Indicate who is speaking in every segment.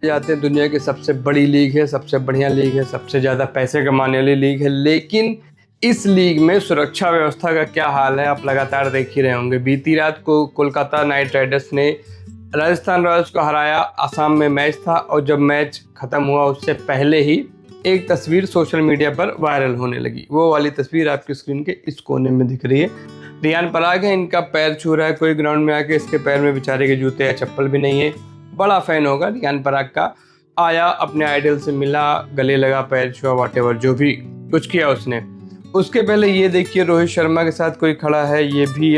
Speaker 1: जाते हैं दुनिया की सबसे बड़ी लीग है, सबसे बढ़िया लीग है, सबसे ज़्यादा पैसे कमाने वाली लीग है, लेकिन इस लीग में सुरक्षा व्यवस्था का क्या हाल है आप लगातार देख ही रहे होंगे। बीती रात को कोलकाता नाइट राइडर्स ने राजस्थान रॉयल्स को हराया। आसाम में मैच था और जब मैच खत्म हुआ उससे पहले ही एक तस्वीर सोशल मीडिया पर वायरल होने लगी। वो वाली तस्वीर आपकी स्क्रीन के इस कोने में दिख रही है। रियान पराग है, इनका पैर छू रहा है कोई ग्राउंड में आके, इसके पैर में बेचारे के जूते या चप्पल भी नहीं है। बड़ा फैन होगा रियान पराग का, आया अपने आइडल से मिला, गले लगा, पैर छुआ, व्हाटएवर जो भी कुछ किया उसने। उसके पहले ये देखिए रोहित शर्मा के साथ कोई खड़ा है, ये भी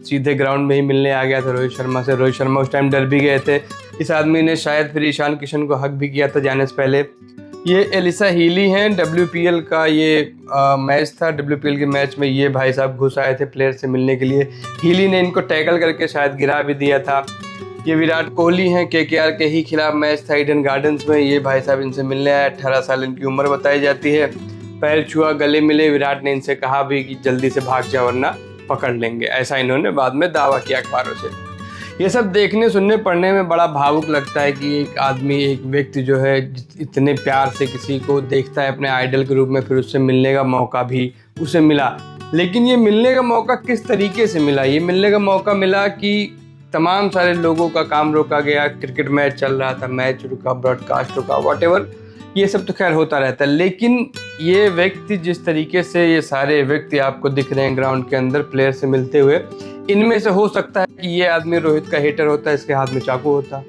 Speaker 1: सीधे ग्राउंड में ही मिलने आ गया था रोहित शर्मा से। रोहित शर्मा उस टाइम डर भी गए थे। इस आदमी ने शायद फिर ईशान किशन को हक भी किया था जाने से पहले। ये एलिसा हीली हैं, WPL का ये मैच था। WPL के मैच में ये भाई साहब घुस आए थे प्लेयर से मिलने के लिए। हीली ने इनको टैकल करके शायद गिरा भी दिया था। ये विराट कोहली हैं, KKR के ही खिलाफ मैच था ईडन गार्डन्स में। ये भाई साहब इनसे मिलने आए, 18 साल इनकी उम्र बताई जाती है। पैर छुआ, गले मिले। विराट ने इनसे कहा भी कि जल्दी से भाग जाओ वरना पकड़ लेंगे, ऐसा इन्होंने बाद में दावा किया अखबारों से। ये सब देखने सुनने पढ़ने में बड़ा भावुक लगता है कि एक आदमी, एक व्यक्ति जो है इतने प्यार से किसी को देखता है अपने आइडल के रूप में, फिर उससे मिलने का मौका भी उसे मिला। लेकिन ये मिलने का मौका किस तरीके से मिला? ये मिलने का मौका मिला कि तमाम सारे लोगों का काम रोका गया, क्रिकेट मैच चल रहा था, मैच रुका, ब्रॉडकास्ट रुका, व्हाटएवर, ये सब तो खैर होता रहता है। लेकिन ये व्यक्ति जिस तरीके से, ये सारे व्यक्ति आपको दिख रहे हैं ग्राउंड के अंदर प्लेयर से मिलते हुए, इनमें से हो सकता है कि ये आदमी रोहित का हेटर होता, इसके हाथ में चाकू होता।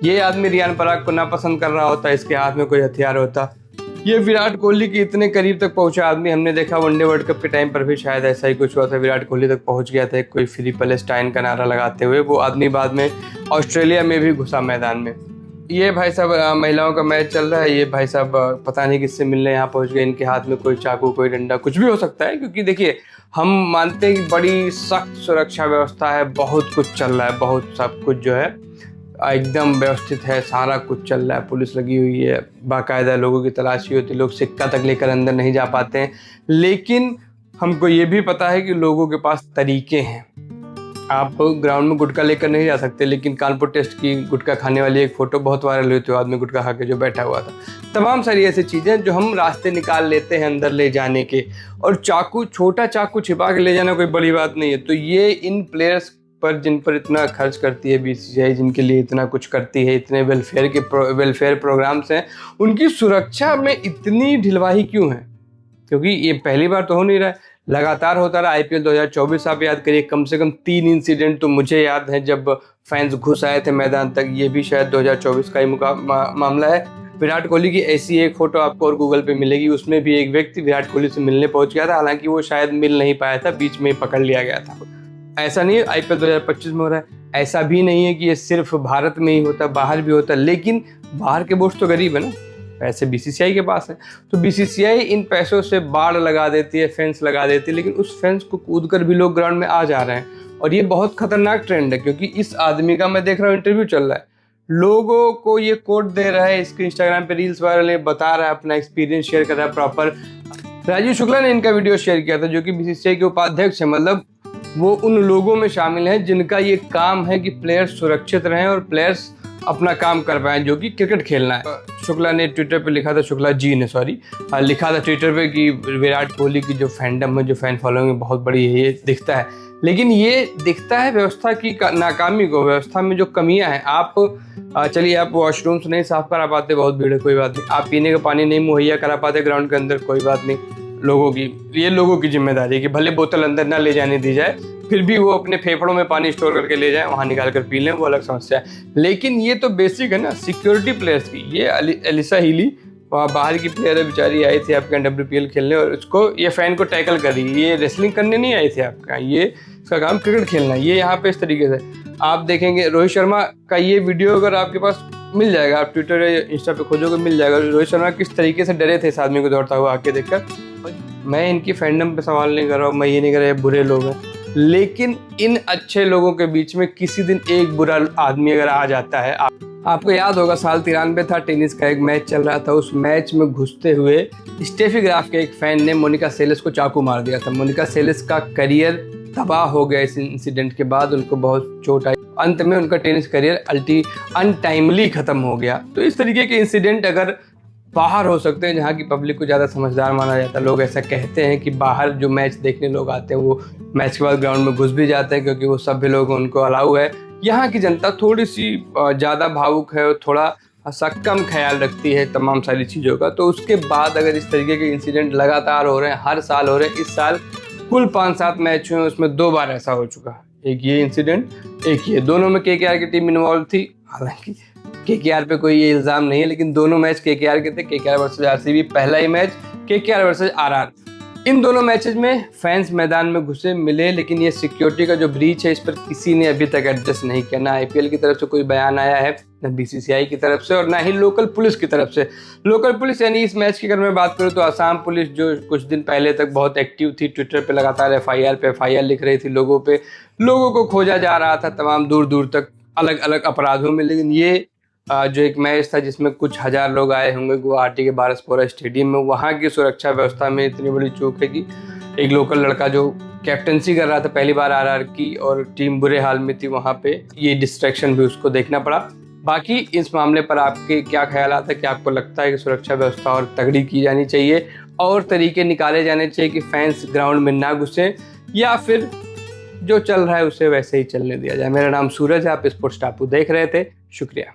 Speaker 1: ये आदमी रियान पराग को नापसंद कर रहा होता, इसके हाथ में कोई हथियार होता। ये विराट कोहली के इतने करीब तक पहुंचा आदमी हमने देखा वनडे वर्ल्ड कप के टाइम पर भी शायद ऐसा ही कुछ हुआ था। विराट कोहली तक पहुंच गया था कोई फ्री पैलेस्टाइन का नारा लगाते हुए। वो आदमी बाद में ऑस्ट्रेलिया में भी घुसा मैदान में। ये भाई साहब महिलाओं का मैच चल रहा है, ये भाई साहब पता नहीं किससे मिलने यहाँ पहुँच गए। इनके हाथ में कोई चाकू, कोई डंडा, कुछ भी हो सकता है, क्योंकि देखिए हम मानते हैं कि बड़ी सख्त सुरक्षा व्यवस्था है, बहुत कुछ चल रहा है, बहुत सब कुछ जो है एकदम व्यवस्थित है, सारा कुछ चल रहा है, पुलिस लगी हुई है, बाकायदा लोगों की तलाशी होती है, लोग सिक्का तक लेकर अंदर नहीं जा पाते हैं। लेकिन हमको ये भी पता है कि लोगों के पास तरीके हैं। आप ग्राउंड में गुटखा लेकर नहीं जा सकते, लेकिन कानपुर टेस्ट की गुटखा खाने वाली एक फ़ोटो बहुत वायरल हुई थी, आदमी गुटखा खा के जो बैठा हुआ था। तमाम सारी ऐसी चीज़ें जो हम रास्ते निकाल लेते हैं अंदर ले जाने के। और चाकू, छोटा चाकू छिपा के ले जाना कोई बड़ी बात नहीं है। तो ये इन प्लेयर्स पर, जिन पर इतना खर्च करती है BCCI, जिनके लिए इतना कुछ करती है, इतने वेलफेयर प्रोग्राम्स हैं, उनकी सुरक्षा में इतनी ढिलवाही क्यों है? क्योंकि ये पहली बार तो हो नहीं रहा है, लगातार होता रहा। IPL 2024 आप याद करिए, कम से कम 3 इंसिडेंट तो मुझे याद है जब फैंस घुस आए थे मैदान तक। ये भी शायद 2024 का ही मामला है। विराट कोहली की ऐसी एक फ़ोटो आपको और गूगल पे मिलेगी, उसमें भी एक व्यक्ति विराट कोहली से मिलने पहुंच गया था, हालांकि वो शायद मिल नहीं पाया था, बीच में पकड़ लिया गया था। ऐसा नहीं है IPL 2025 में हो रहा है, ऐसा भी नहीं है कि ये सिर्फ भारत में ही होता, बाहर भी होता। लेकिन बाहर के बोर्ड तो गरीब है ना, पैसे BCCI के पास है, तो BCCI इन पैसों से बाड़ लगा देती है, फेंस लगा देती है। लेकिन उस फेंस को कूद कर भी लोग ग्राउंड में आ जा रहे हैं, और ये बहुत खतरनाक ट्रेंड है। क्योंकि इस आदमी का मैं देख रहा हूँ इंटरव्यू चल रहा है, लोगों को ये कोट दे रहा है, इसके इंस्टाग्राम पे रील्स वायरल है, बता रहा है, अपना एक्सपीरियंस शेयर कर रहा है प्रॉपर। राजीव शुक्ला ने इनका वीडियो शेयर किया था, जो कि BCCI के उपाध्यक्ष है। मतलब वो उन लोगों में शामिल हैं जिनका ये काम है कि प्लेयर्स सुरक्षित रहें और प्लेयर्स अपना काम कर पाएँ, जो कि क्रिकेट खेलना है। शुक्ला ने ट्विटर पे लिखा था, शुक्ला जी ने लिखा था ट्विटर पे कि विराट कोहली की जो फैंडम है, जो फैन फॉलोइंग है, बहुत बड़ी है, ये दिखता है। लेकिन ये दिखता है व्यवस्था की नाकामी को, व्यवस्था में जो कमियां हैं। आप चलिए, आप वॉशरूम्स नहीं साफ करा पाते, बहुत भीड़ है, कोई बात नहीं। आप पीने का पानी नहीं मुहैया करा पाते ग्राउंड के अंदर, कोई बात नहीं। लोगों की जिम्मेदारी है कि भले बोतल अंदर ना ले जाने दी जाए, फिर भी वो अपने फेफड़ों में पानी स्टोर करके ले जाए, वहाँ निकाल कर पी लें, वो अलग समस्या है। लेकिन ये तो बेसिक है ना सिक्योरिटी प्लेयर्स की। ये एलिसा हीली वहाँ बाहर की प्लेयर है, बेचारी आई थी आपके WPL खेलने, और उसको ये फैन को टैकल करी। ये रेसलिंग करने नहीं आई थी आपका, ये इसका काम क्रिकेट खेलना। ये यहाँ पे इस तरीके से आप देखेंगे। रोहित शर्मा का ये वीडियो अगर आपके पास मिल जाएगा, आप ट्विटर या इंस्टा पे खोजोगे मिल जाएगा। रोहित शर्मा किस तरीके से डरे थे इस आदमी को दौड़ता हुआ आके देखकर। मैं इनकी फैंडम पे सवाल नहीं कर रहा हूँ, मैं ये नहीं कर रहा है बुरे लोग हैं, लेकिन इन अच्छे लोगों के बीच में किसी दिन एक बुरा आदमी अगर आ जाता है। आपको याद होगा साल 93 था, टेनिस का एक मैच चल रहा था। उस मैच में घुसते हुए स्टेफी ग्राफ के एक फैन ने मोनिका सेलेस को चाकू मार दिया था। मोनिका सेलेस का करियर तबाह हो गया इस इंसिडेंट के बाद, उनको बहुत चोट आई, अंत में उनका टेनिस करियर अनटाइमली ख़त्म हो गया। तो इस तरीके के इंसिडेंट अगर बाहर हो सकते हैं जहाँ की पब्लिक को ज़्यादा समझदार माना जाता है, लोग ऐसा कहते हैं कि बाहर जो मैच देखने लोग आते हैं वो मैच के बाद ग्राउंड में घुस भी जाते हैं क्योंकि वो सभ्य लोग, उनको अलाउ है। यहाँ की जनता थोड़ी सी ज़्यादा भावुक है और थोड़ा सा कम ख्याल रखती है तमाम सारी चीज़ों का। तो उसके बाद अगर इस तरीके के इंसिडेंट लगातार हो रहे हैं, हर साल हो रहे हैं, इस साल कुल 5-7 मैच हुए, उसमें 2 बार ऐसा हो चुका। एक ये इंसिडेंट, एक ये, दोनों में केकेआर की टीम इन्वॉल्व थी। हालांकि केकेआर पे कोई ये इल्ज़ाम नहीं है, लेकिन दोनों मैच केकेआर के थे। केकेआर वर्सेस आरसीबी पहला ही मैच, केकेआर वर्सेस आरआर। इन दोनों मैचेस में फैंस मैदान में घुसे मिले, लेकिन ये सिक्योरिटी का जो ब्रीच है इस पर किसी ने अभी तक एडजस्ट नहीं किया। ना आईपीएल की तरफ से कोई बयान आया है, ना बीसीसीआई की तरफ से, और ना ही लोकल पुलिस की तरफ से। लोकल पुलिस यानी इस मैच की अगर मैं बात करूँ तो असम पुलिस, जो कुछ दिन पहले तक बहुत एक्टिव थी, ट्विटर पे लगातार एफआईआर पे एफआईआर लिख रही थी लोगों पे, लोगों को खोजा जा रहा था तमाम दूर दूर तक अलग अलग अपराधों में। लेकिन ये जो एक मैच था जिसमें कुछ हज़ार लोग आए होंगे गुवाहाटी के बारसपुरा स्टेडियम में, वहाँ की सुरक्षा व्यवस्था में इतनी बड़ी चूक है कि एक लोकल लड़का जो कैप्टनसी कर रहा था पहली बार आरआर की और टीम बुरे हाल में थी, वहाँ पे ये डिस्ट्रैक्शन भी उसको देखना पड़ा। बाकी इस मामले पर आपके क्या ख्यालात है? कि आपको लगता है कि सुरक्षा व्यवस्था और तगड़ी की जानी चाहिए और तरीके निकाले जाने चाहिए कि फैंस ग्राउंड में ना घुसें, या फिर जो चल रहा है उसे वैसे ही चलने दिया जाए? मेरा नाम सूरज है, आप स्पोर्ट्स टापू देख रहे थे, शुक्रिया।